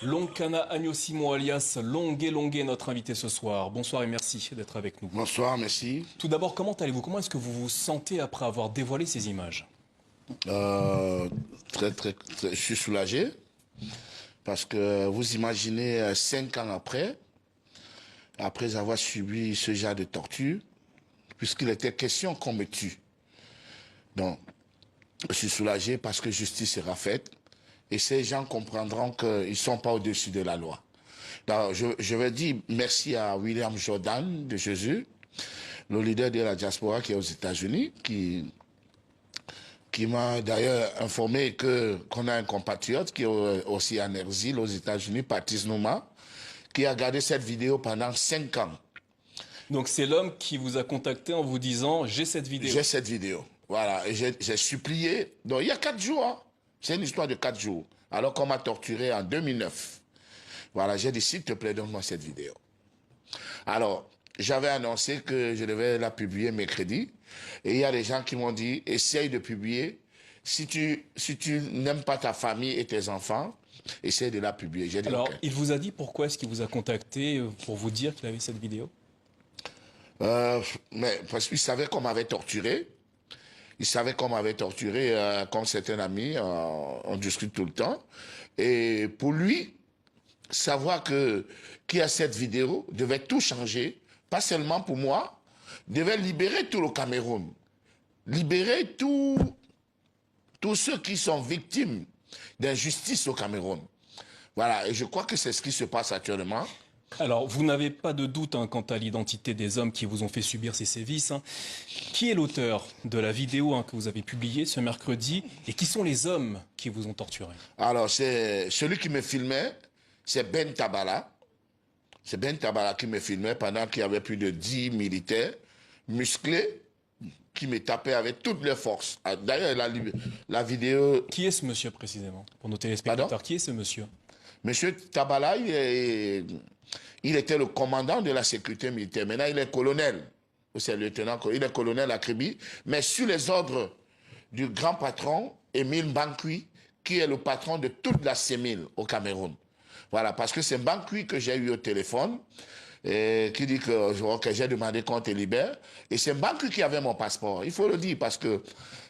Lonkana Agnosimo alias Longué Longué, notre invité ce soir. Bonsoir et merci d'être avec nous. Bonsoir, merci. Tout d'abord, comment allez-vous? Comment est-ce que vous vous sentez après avoir dévoilé ces images? Je suis soulagé parce que vous imaginez 5 ans après avoir subi ce genre de torture, puisqu'il était question qu'on me tue. Donc, je suis soulagé parce que justice sera faite et ces gens comprendront qu'ils ne sont pas au-dessus de la loi. Donc, je vais dire merci à William Jordan de Jésus, le leader de la diaspora qui est aux États-Unis, qui m'a d'ailleurs informé qu'on a un compatriote qui est aussi en exil aux États-Unis, Patrice Nouma, qui a gardé cette vidéo pendant 5 ans. Donc c'est l'homme qui vous a contacté en vous disant « j'ai cette vidéo ». J'ai cette vidéo. Voilà, et j'ai supplié. Donc il y a 4 jours, hein. C'est une histoire de 4 jours. Alors qu'on m'a torturé en 2009. Voilà, j'ai dit s'il te plaît, donne-moi cette vidéo. Alors, j'avais annoncé que je devais la publier mercredi. Et il y a des gens qui m'ont dit, essaye de publier. Si tu n'aimes pas ta famille et tes enfants, essaye de la publier. J'ai dit, Alors, OK. il vous a dit pourquoi est-ce qu'il vous a contacté pour vous dire qu'il avait cette vidéo? Mais parce qu'il savait qu'on m'avait torturé. Il savait qu'on m'avait torturé, comme certains amis, on discute tout le temps. Et pour lui, savoir qu'il y a cette vidéo devait tout changer, pas seulement pour moi, devait libérer tout le Cameroun, libérer tous ceux qui sont victimes d'injustice au Cameroun. Voilà, et je crois que c'est ce qui se passe actuellement. Alors, vous n'avez pas de doute quant à l'identité des hommes qui vous ont fait subir ces sévices. Qui est l'auteur de la vidéo que vous avez publiée ce mercredi et qui sont les hommes qui vous ont torturé? Alors, c'est celui qui me filmait, c'est Ben Tabala. C'est Ben Tabala qui me filmait pendant qu'il y avait plus de 10 militaires musclés qui me tapaient avec toutes leurs forces. D'ailleurs, la vidéo... Qui est ce monsieur précisément? Pour nos téléspectateurs, Pardon? qui est ce monsieur? Monsieur Tabala, il était le commandant de la sécurité militaire. Maintenant, il est colonel. C'est lieutenant, il est colonel à Kribi. Mais sur les ordres du grand patron, Émile Mbankui, qui est le patron de toute la CEMIL au Cameroun. Voilà, parce que c'est Mbankui que j'ai eu au téléphone, qui dit que j'ai demandé qu'on te libère. Et c'est Mbankui qui avait mon passeport. Il faut le dire, parce que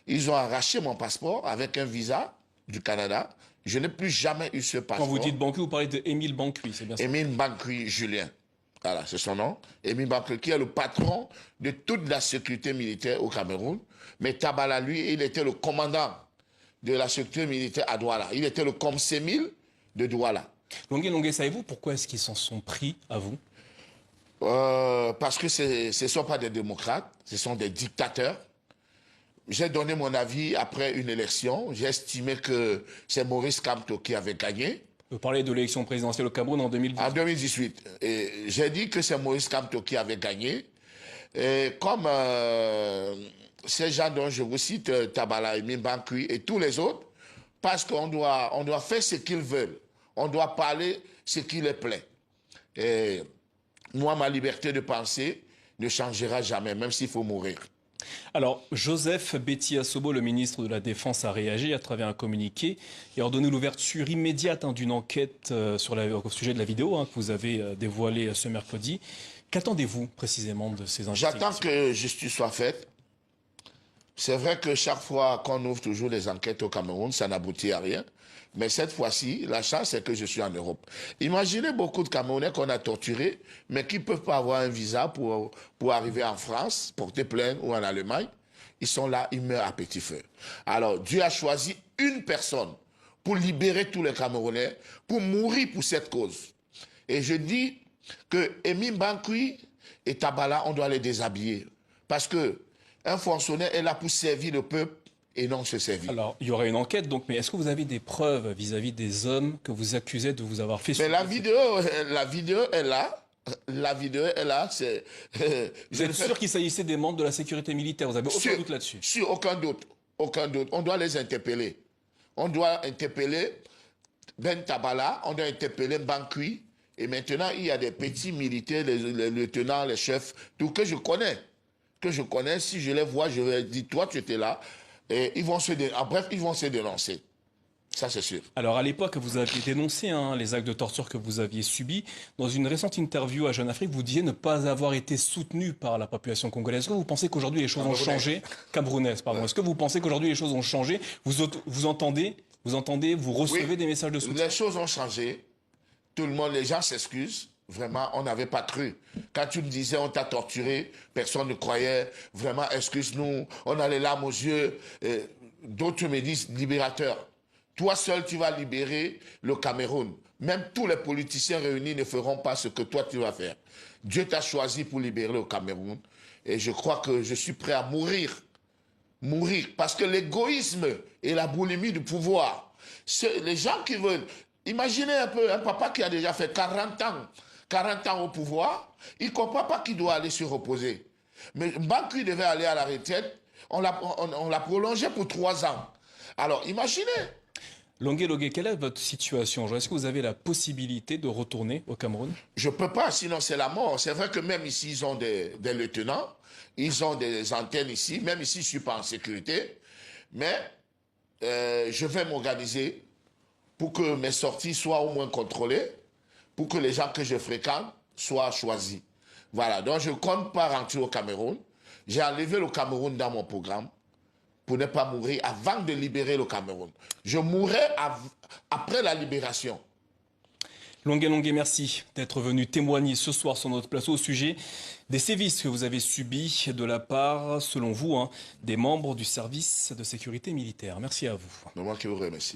ils ont arraché mon passeport avec un visa du Canada. Je n'ai plus jamais eu ce passeport. Quand vous dites Bankui, vous parlez d'Émile Bankui, c'est bien ça? Émile Mbankui Julien. Voilà, c'est son nom. Émile Mbankui, qui est le patron de toute la sécurité militaire au Cameroun. Mais Tabala, lui, il était le commandant de la sécurité militaire à Douala. Il était le COMSEMIL de Douala. Longué Longué, savez-vous pourquoi est-ce qu'ils s'en sont pris à vous? Parce que ce ne sont pas des démocrates, ce sont des dictateurs. J'ai donné mon avis après une élection. J'ai estimé que c'est Maurice Kamto qui avait gagné. Vous parlez de l'élection présidentielle au Cameroun en 2018. En 2018. Et j'ai dit que c'est Maurice Kamto qui avait gagné. Et comme ces gens dont je vous cite, Tabala, Émile Mbankui et tous les autres, parce qu'on doit faire ce qu'ils veulent. On doit parler ce qui les plaît. Et moi, ma liberté de penser ne changera jamais, même s'il faut mourir. Alors, Joseph Betty-Assobo, le ministre de la Défense, a réagi à travers un communiqué et a ordonné l'ouverture immédiate d'une enquête au sujet de la vidéo que vous avez dévoilée ce mercredi. Qu'attendez-vous précisément de ces investigations? J'attends que justice soit faite. C'est vrai que chaque fois qu'on ouvre toujours les enquêtes au Cameroun, ça n'aboutit à rien. Mais cette fois-ci, la chance, c'est que je suis en Europe. Imaginez beaucoup de Camerounais qu'on a torturés, mais qui ne peuvent pas avoir un visa pour arriver en France, porter plainte ou en Allemagne. Ils sont là, ils meurent à petit feu. Alors, Dieu a choisi une personne pour libérer tous les Camerounais, pour mourir pour cette cause. Et je dis que Émile Mbankui et Tabala, on doit les déshabiller. Parce que un fonctionnaire est là pour servir le peuple et non se servir. Alors, il y aura une enquête, donc, mais est-ce que vous avez des preuves vis-à-vis des hommes que vous accusez de vous avoir fait subir? Mais la vidéo est là. La vidéo est là. Vous êtes sûr qu'il s'agissait des membres de la sécurité militaire? Vous avez aucun doute là-dessus? Sur aucun doute. Aucun doute. On doit les interpeller. On doit interpeller Ben Tabala, on doit interpeller Mbankui. Et maintenant, il y a des petits militaires, les lieutenants, les chefs, tout que je connais. Si je les vois, je vais dire, toi, tu étais là. Et ils vont bref, ils vont se dénoncer. Ça, c'est sûr. Alors à l'époque, vous aviez dénoncé les actes de torture que vous aviez subis. Dans une récente interview à Jeune Afrique, vous disiez ne pas avoir été soutenu par la population congolaise. Est-ce que vous pensez qu'aujourd'hui les choses ont changé? Camerounaise, pardon. Est-ce que vous pensez qu'aujourd'hui les choses ont changé? Vous entendez, vous recevez des messages de soutien? Les choses ont changé. Tout le monde, les gens s'excusent. Vraiment, on n'avait pas cru. Quand tu me disais on t'a torturé, personne ne croyait. Vraiment, excuse-nous. On a les larmes aux yeux. D'autres me disent libérateur. Toi seul, tu vas libérer le Cameroun. Même tous les politiciens réunis ne feront pas ce que toi, tu vas faire. Dieu t'a choisi pour libérer le Cameroun. Et je crois que je suis prêt à mourir. Mourir. Parce que l'égoïsme et la boulimie du pouvoir, les gens qui veulent... Imaginez un peu un papa qui a déjà fait 40 ans au pouvoir, il ne comprend pas qu'il doit aller se reposer. Mais Banqui devait aller à la retraite, on l'a prolongé pour 3 ans. Alors imaginez... Longué, quelle est votre situation? Est-ce que vous avez la possibilité de retourner au Cameroun? Je ne peux pas, sinon c'est la mort. C'est vrai que même ici, ils ont des lieutenants, ils ont des antennes ici, même ici, je ne suis pas en sécurité. Mais je vais m'organiser pour que mes sorties soient au moins contrôlées, pour que les gens que je fréquente soient choisis. Voilà, donc je ne compte pas rentrer au Cameroun. J'ai enlevé le Cameroun dans mon programme pour ne pas mourir avant de libérer le Cameroun. Je mourrai après la libération. Longué, merci d'être venu témoigner ce soir sur notre plateau au sujet des sévices que vous avez subis de la part, selon vous, des membres du service de sécurité militaire. Merci à vous. C'est moi qui vous remercie.